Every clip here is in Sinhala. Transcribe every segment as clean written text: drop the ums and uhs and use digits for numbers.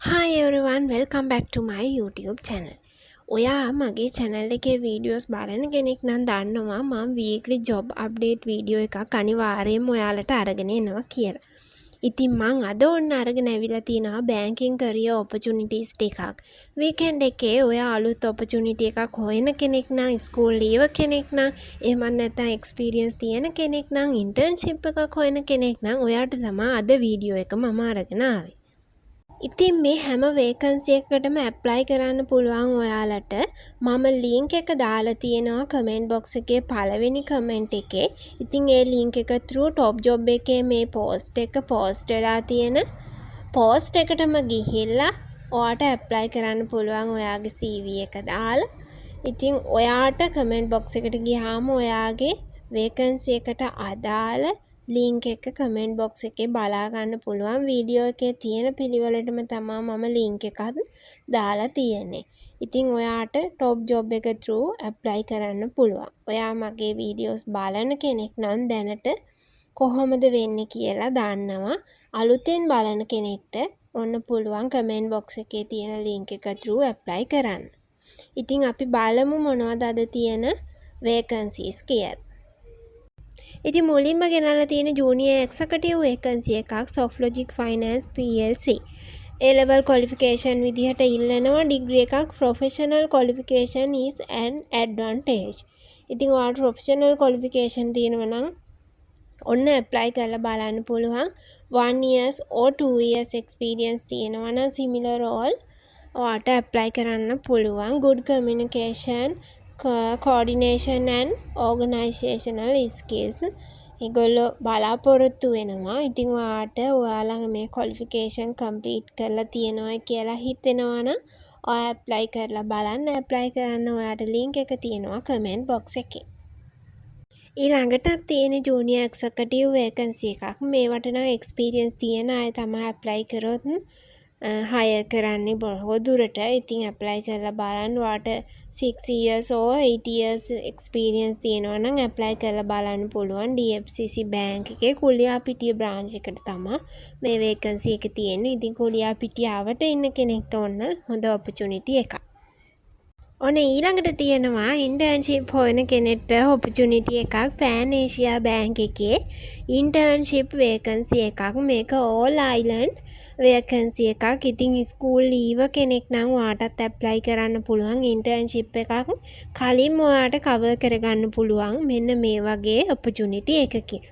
Hi everyone, welcome back to my YouTube channel. ඔයා මගේ channel එකේ videos බලන කෙනෙක් නම් දන්නවා මම weekly job update video එකක් අනිවාර්යයෙන්ම ඔයාලට අරගෙන එනවා කියලා. ඉතින් මං අද ඔන්න අරගෙන ඇවිල්ලා තියෙනවා banking career opportunities ටිකක්. weekend එකේ ඔයා අලුත් opportunity එකක් හොයන කෙනෙක් නම් school leave කෙනෙක් නම් එහෙමත් නැත්නම් experience තියෙන කෙනෙක් නම් internship එකක් හොයන කෙනෙක් නම් ඔයාට තමයි අද video එක මම අරගෙන ආවේ. ඉතින් මේ හැම වේකන්සි එකකටම ඇප්ලයි කරන්න පුළුවන් ඔයාලට මම ලින්ක් එක දාලා තියෙනවා කමෙන්ට් බොක්ස් එකේ පළවෙනි කමෙන්ට් එකේ. ඉතින් ඒ ලින්ක් එක through top job එකේ මේ post එක post වෙලා තියෙන post එකටම ගිහිල්ලා ඔයාට ඇප්ලයි කරන්න පුළුවන් ඔයාගේ CV එක දාලා. ඉතින් ඔයාට කමෙන්ට් බොක්ස් එකට ගියාම ඔයාගේ වේකන්සි එකට අදාළ ලින්ක් එක කමෙන්ට් බොක්ස් එකේ බලා ගන්න පුළුවන් වීඩියෝ එකේ තියෙන පිළිවෙලටම තමයි මම ලින්ක් එකක් දාලා තියෙන්නේ. ඉතින් ඔයාට টপ ජොබ් එක through apply කරන්න පුළුවන්. ඔයා මගේ වීඩියෝස් බලන කෙනෙක් නම් දැනට කොහොමද වෙන්නේ කියලා දන්නවා. අලුතෙන් බලන කෙනෙක්ට ඔන්න පුළුවන් කමෙන්ට් බොක්ස් එකේ තියෙන ලින්ක් එක through apply කරන්න. ඉතින් අපි බලමු මොනවද අද තියෙන vacancies කියලා. ඉතින් මුලින්ම ගෙනල්ලා තියෙන ජූනියර් එක්සිකියුටිව් වේකන්සි එකක් Softlogic Finance PLC. A level qualification විදිහට ඉල්ලනවා ඩිග්‍රී එකක් professional qualification is an advantage. ඉතින් ඔයාලට professional qualification තියෙනවා නම් ඔන්න apply කරලා බලන්න පුළුවන් 1 years or 2 years experience තියෙනවා නම් similar role ඔයාලට apply කරන්න පුළුවන්. good communication coordination and organizational skills ඒගොල්ලෝ බලාපොරොත්තු වෙනවා. ඉතින් ඔයාලා මේ qualification complete කරලා තියෙනවා කියලා හිතෙනවා නම් ඔයා apply කරලා බලන්න. apply කරන්න ඔයාට link එක තියෙනවා comment box එකේ. ඊළඟට තියෙන junior executive vacancy එකක්. මේවට නම් experience තියෙන අය තමයි apply කරොත් hire කරන්නේ බොහෝ දුරට. ඉතින් apply කරලා බලන්න ඔයාට 6 years or 8 years experience තියෙනවා නම් apply කරලා බලන්න පුළුවන්. DFCC bank එකේ කුලියාපිටිය branch එකට තමයි මේ vacancy එක තියෙන්නේ. ඉතින් කුලියාපිටියාවට ඉන්න කෙනෙක්ට ඕන හොඳ opportunity එකක්. ඔන්න ඊළඟට තියෙනවා internship හොයන කෙනෙක්ට opportunity එකක් Pan Asia Bank එකේ internship vacancy එකක්. මේක all island vacancy එකක්. ඉතින් school leave කෙනෙක් නම් ඔයාටත් apply කරන්න පුළුවන් internship එකක්. කලින්ම ඔයාට cover කරගන්න පුළුවන් මෙන්න මේ වගේ opportunity එකකින්.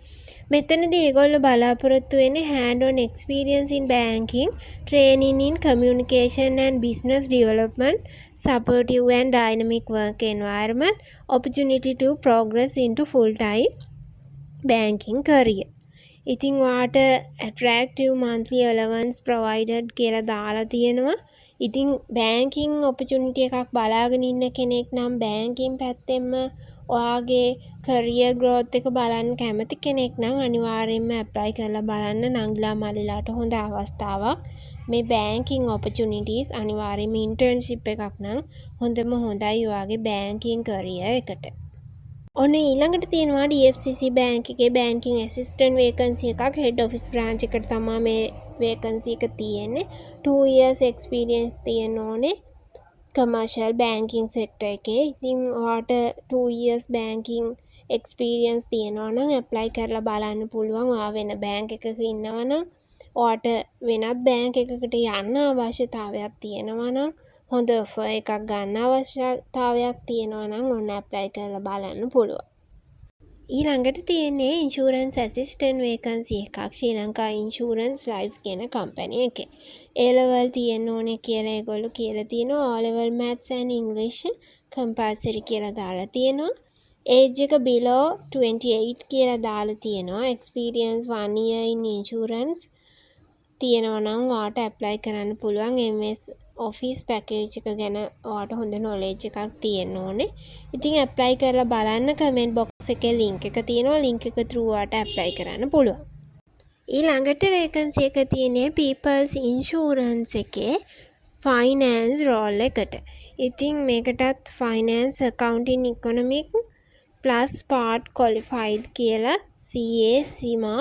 මෙතනදී ඒගොල්ලෝ බලාපොරොත්තු වෙන්නේ hand on experience in banking, training in communication and business development, supportive and dynamic work environment, opportunity to progress into full-time banking career. ඉතින් ඔයාට attractive monthly allowance provided කියලා දාලා තියෙනවා. ඉතින් banking opportunity එකක් බලාගෙන ඉන්න කෙනෙක් නම් banking පැත්තෙන්ම ඔයාගේ career growth එක බලන්න කැමති කෙනෙක් නම් අනිවාර්යයෙන්ම apply කරලා බලන්න. නංගිලා මල්ලිලාට හොඳ අවස්ථාවක්. මේ banking opportunities අනිවාර්යයෙන්ම internship එකක් නම් හොඳම හොඳයි ඔයාගේ banking career එකට. ඔන්න ඊළඟට තියෙනවා DFCC bank එකේ banking assistant vacancy එකක් head office branch එකට තමයි මේ vacancy එක තියෙන්නේ. 2 years experience තියෙන්න ඕනේ commercial banking sector එකේ. ඉතින් ඔයාට 2 years banking experience තියෙනවා නම් apply කරලා බලන්න පුළුවන්. ඔයා වෙන bank එකක ඉන්නවා නම් ඔයාට වෙනත් bank එකකට යන්න අවශ්‍යතාවයක් තියෙනවා නම් හොඳ offer එකක් ගන්න අවශ්‍යතාවයක් තියෙනවා නම් ඔන්න apply කරලා බලන්න පුළුවන්. ඊළඟට තියෙන්නේ insurance assistant vacancy එකක් ශ්‍රී ලංකා insurance life කියන company එකේ. A level තියෙන්න ඕනේ කියලා ඒගොල්ලෝ කියලා තියෙනවා. O level maths and English compulsory කියලා දාලා තියෙනවා. age එක below 28 කියලා දාලා තියෙනවා. experience 1 year in insurance තියෙනවා නම් ඔයාට apply කරන්න පුළුවන්. MS office package එක ගැන ඔයාට හොඳ knowledge එකක් තියෙන්න ඕනේ. ඉතින් apply කරලා බලන්න comment box එකේ link එක තියෙනවා. link එක through ඔයාට apply කරන්න පුළුවන්. ඊළඟට vacancy එක තියෙන්නේ People's Insurance එකේ finance role එකට. ඉතින් මේකටත් finance accounting economic plus part qualified කියලා CA CIMA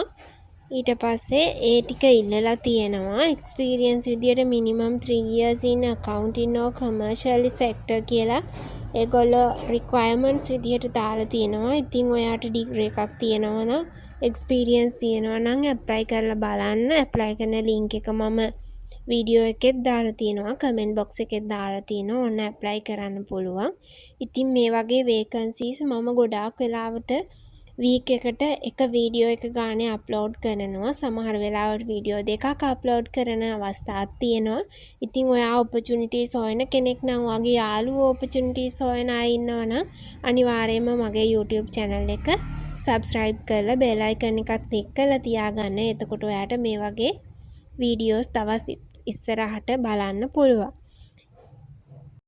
ඊට පස්සේ ඒ ටික ඉල්ලලා තියෙනවා එක්ස්පීරියන්ස් විදියට minimum 3 years in accounting or commercial sector කියලා ඒගොල්ලෝ රික්වයර්මන්ට්ස් විදියට දාලා තියෙනවා. ඉතින් ඔයාට ඩිග්‍රී එකක් තියෙනවා නම් එක්ස්පීරියන්ස් තියෙනවා නම් ඇප්ලයි කරලා බලන්න. ඇප්ලයි කරන ලින්ක් එක මම වීඩියෝ එකෙත් දාලා තියෙනවා, කමෙන්ට් බොක්ස් එකෙත් දාලා තියෙනවා. ඔන්න ඇප්ලයි කරන්න පුළුවන්. ඉතින් මේ වගේ වේකන්සීස් මම ගොඩාක් වෙලාවට වීක් එකට එක වීඩියෝ එක ගානේ අප්ලෝඩ් කරනවා. සමහර වෙලාවට වීඩියෝ දෙකක් අප්ලෝඩ් කරන අවස්ථාත් තියෙනවා. ඉතින් ඔයා ඔපචුනිටිස් හොයන කෙනෙක් නම්, වගේ යාළුවෝ ඔපචුනිටිස් හොයන අය ඉන්නවනම් අනිවාර්යයෙන්ම මගේ YouTube channel එක subscribe කරලා bell icon එකත් click කරලා තියාගන්න. එතකොට ඔයාට මේ වගේ වීඩියෝස් තවත් ඉස්සරහට බලන්න පුළුවන්.